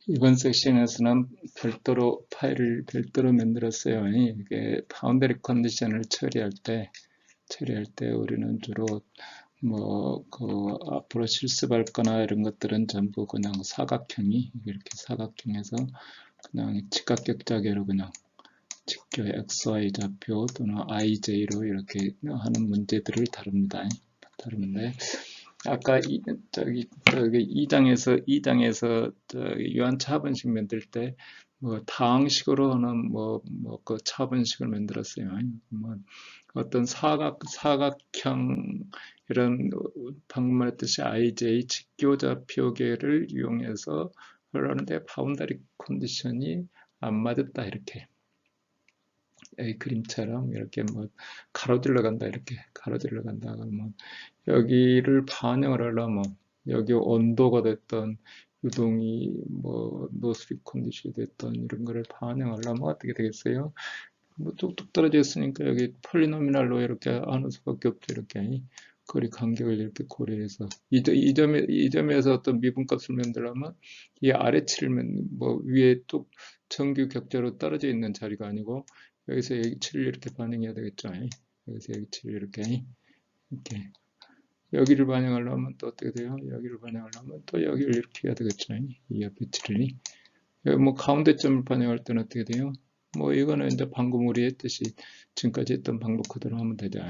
이번 섹션에서는 별도로 파일을 별도로 만들었어요. 이게 바운더리 컨디션을 처리할 때 우리는 주로 앞으로 실습할 거나 이런 것들은 전부 그냥 사각형이 이렇게 사각형에서 그냥 직각격자계로 그냥 직교 XY 좌표 또는 IJ로 이렇게 하는 문제들을 다루는데 아까 이 장에서 유한 차분식 만들 때 다항식으로 하는 그 차분식을 만들었어요. 어떤 사각형 이런 방금 말했듯이 IJ 직교좌표계를 이용해서 하는데 바운더리 컨디션이 안 맞았다 이렇게. 이 그림처럼 이렇게 가로질러 간다 이렇게 가로질러 간다 그러면 여기를 반영을 하려면 여기 온도가 됐던 유동이 노스립 컨디션이 됐던 이런 거를 반영하려면 어떻게 되겠어요? 뚝뚝 떨어져 있으니까 여기 폴리노미널로 이렇게 하는 수밖에 없죠. 이렇게 거리 간격을 이렇게 고려해서 이 점에서 어떤 미분값을 만들려면 이 아래치를 위에 뚝 정규 격자로 떨어져 있는 자리가 아니고 여기서 여기 치를 이렇게 반영해야 되겠죠. 여기서 여기 치를 이렇게 여기를 반영하려면 또 어떻게 돼요? 여기를 반영하려면 또 여기를 이렇게 해야 되겠죠. 이 옆에 치를 여기 가운데점을 반영할 때는 어떻게 돼요? 이거는 이제 방금 우리 했듯이 지금까지 했던 방법 그대로 하면 되죠.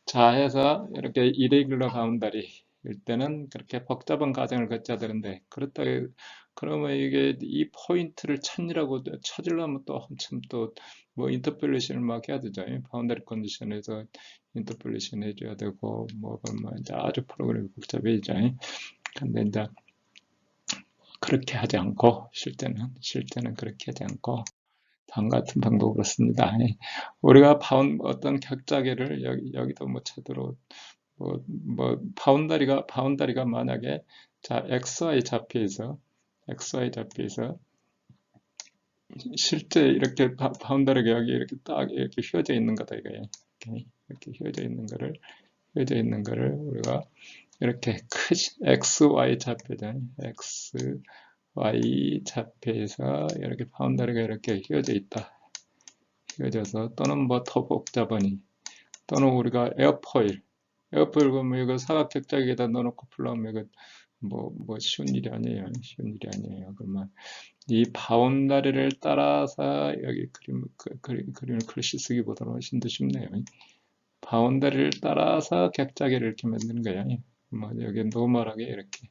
자, 해서 이렇게 이레귤러 바운더리 일 때는 그렇게 복잡한 과정을 거쳐야 되는데 그렇다 그러면 이게 이 포인트를 찾으려면 또 한참 인터폴레이션을 막 해야 되죠. 바운더리 컨디션에서 인터폴레이션 해줘야 되고 이제 아주 프로그램이 복잡해지죠. 근데 이제 그렇게 하지 않고 실제는 그렇게 하지 않고 다음 같은 방법으로 씁니다. 우리가 어떤 격자계를 여기도 제대로 바운다리가 만약에 자 XY 좌표에서 실제 이렇게 바운다리가 여기 이렇게 딱 이렇게 휘어져 있는 거다 이거예요. 이렇게 휘어져 있는 거를 우리가 이렇게 XY 좌표죠. XY 좌표에서 이렇게 바운다리가 이렇게 휘어져 있다. 휘어져서 또는 더 복잡하니 또는 우리가 에어포일 그러면 이거 사각격자기에다 넣어놓고 풀려면 이거 쉬운 일이 아니에요. 그러면 이 바운다리를 따라서 여기 그림을 글씨 쓰기보다는 훨씬 더 쉽네요. 바운다리를 따라서 격자기를 이렇게 만드는 거예요. 여기 노멀하게 이렇게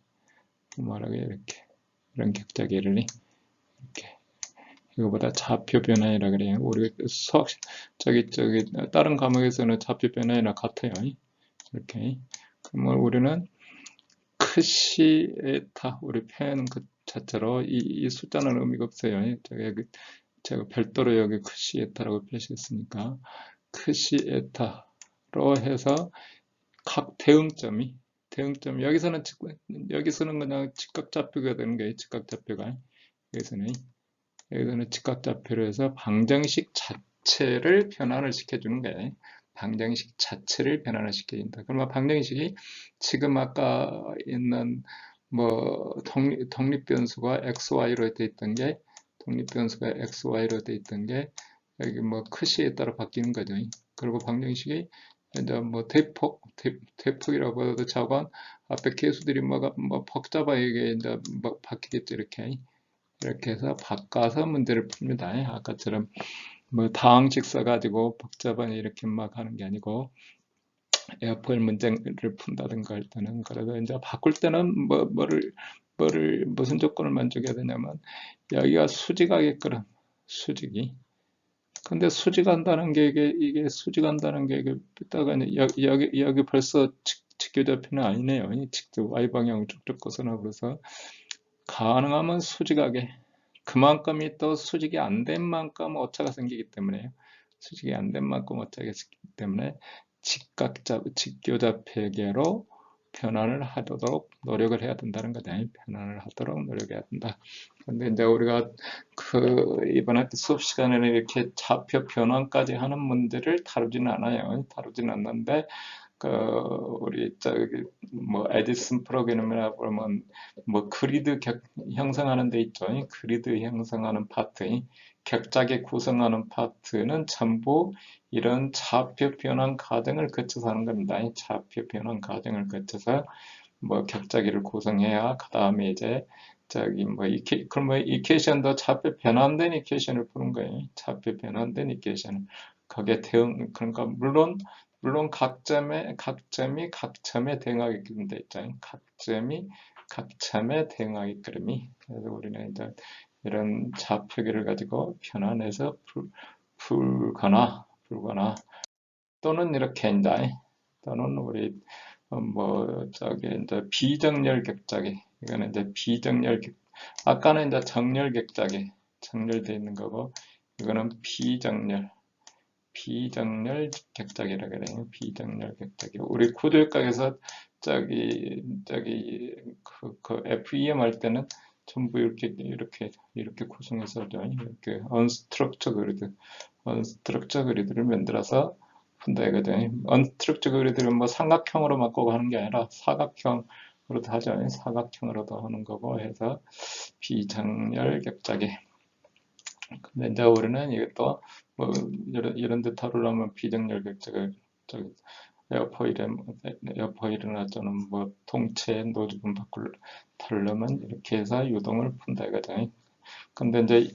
이런 격자기를 이렇게 이거보다 좌표 변환이라 그래요. 우리 다른 과목에서는 좌표 변환이나 같아요. 이렇게. 그러면 우리는 크시에타 우리 표현 그 자체로 이 숫자는 의미가 없어요. 제가 별도로 여기 크시에타라고 표시했으니까 크시에타로 해서 각 대응점이 여기서는 그냥 직각좌표가 되는 거예요. 직각좌표가 여기서는 직각좌표로 해서 방정식 자체를 변환을 시켜주는 거예요. 방정식 자체를 변환을 시켜준다. 그러면 방정식이 지금 아까 있는 독립변수가 xy로 돼 있던 게 여기 크시에 따라 바뀌는 거죠. 그리고 방정식이 이제 대폭이라고 해도 작은 앞에 개수들이 복잡하게 이제 바뀌겠죠. 이렇게 해서 바꿔서 문제를 풉니다. 아까처럼 다항식 써가지고 복잡한 이렇게 막 하는 게 아니고 에어포일 문제를 푼다든가 할 때는 그래도 이제 바꿀 때는 무슨 조건을 만족해야 되냐면 여기가 수직하게끔 수직이 근데 수직한다는 게 이게 수직한다는 게 여기 벌써 직교좌표는 아니네요. 직접 y 방향 쭉쭉 거서나 그래서 가능하면 수직하게 그만큼이 또 수직이 안 된 만큼 오차가 생기기 때문에요. 수직이 안 된 만큼 오차가 생기기 때문에 직교좌표계로 변환을 하도록 노력을 해야 된다는 거죠. 변환을 하도록 노력해야 된다. 근데 이제 우리가 이번에 수업 시간에는 이렇게 좌표 변환까지 하는 문제를 다루지는 않아요. 다루지는 않는데 우리 저기 뭐 에디슨 프로그램이나 보면 뭐 그리드 형성하는 데 있죠. 그리드 형성하는 파트, 격자계 구성하는 파트는 전부 이런 좌표 변환 과정을 거쳐서 하는 겁니다. 좌표 변환 과정을 거쳐서 뭐 격자기를 구성해야 그 다음에 이제 저기 뭐 그럼 뭐 이퀘이션도 좌표 변환된 이퀘이션을 푸는 거예요. 좌표 변환된 이퀘이션을 거기에 대응 그러니까 물론 각 점이 대응하게끔 돼 있죠. 각 점에 대응하게끔. 그래서 우리는 이제 이런 좌표계를 가지고 변환해서 풀거나 또는 이렇게 이제 또는 우리 뭐 저기 이제 비정렬 격자기 이거는 이제 아까는 이제 정렬 격자기 정렬되어 있는 거고 이거는 비정렬 격자기라고 그래요. 비정렬 격자기. 우리 고도역학에서 저기 그 FEM 할 때는 전부 이렇게 구성해서 이렇게 언스트럭처 그리드를 만들어서 푼다 이거죠. 언스트럭처 그리드를 뭐 삼각형으로만 꼭 하는 게 아니라 사각형으로도 하죠. 사각형으로도 하는 거고 해서 비정렬 격자기. 근데 이제 우리는 이것도 뭐 이런 데 다루려면 비정렬 격자가 저기 에어포일이나 또는 뭐 동체 노즈분 밖을 다루려면 이렇게 해서 유동을 푼다 이거죠. 근데 이제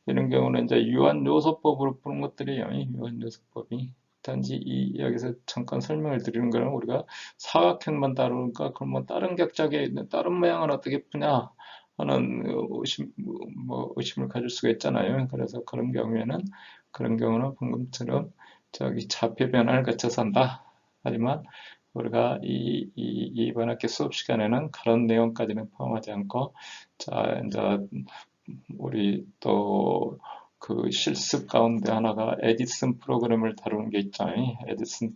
이런 경우는 이제 유한 요소법으로 푸는 것들이에요. 유한 요소법이. 단지 여기서 잠깐 설명을 드리는 거는 우리가 사각형만 다루니까 그러면 다른 격자계 다른 모양은 어떻게 푸냐 하는 의심을 가질 수가 있잖아요. 그래서 그런 경우는 방금처럼 저기 좌표 변환을 거쳐서 한다. 하지만 우리가 이번 학기 수업 시간에는 그런 내용까지는 포함하지 않고 자 이제 우리 또 그 실습 가운데 하나가 에디슨 프로그램을 다루는 게 있잖아요. 에디슨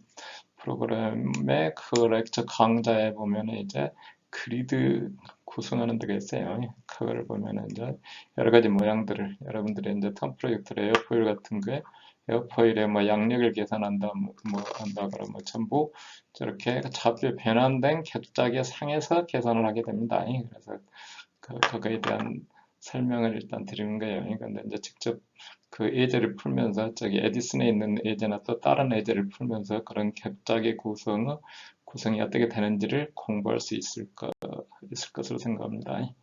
프로그램의 그 렉처 강좌에 보면 이제 그리드 구성하는 데가 있어요. 그걸 보면 이제 여러 가지 모양들을 여러분들이 이제 텀 프로젝트 에어포일 같은 거에 에어포일의 뭐 양력을 계산한다 한다 그러면 전부 저렇게 좌표 변환된 격자계 상에서 계산을 하게 됩니다. 그래서 그거에 대한 설명을 일단 드리는 거예요. 그런데 이제 직접 그 예제를 풀면서 저기 에디슨에 있는 예제나 또 다른 예제를 풀면서 그런 격자계 구성이 어떻게 되는지를 공부할 수 있을 것으로 생각합니다.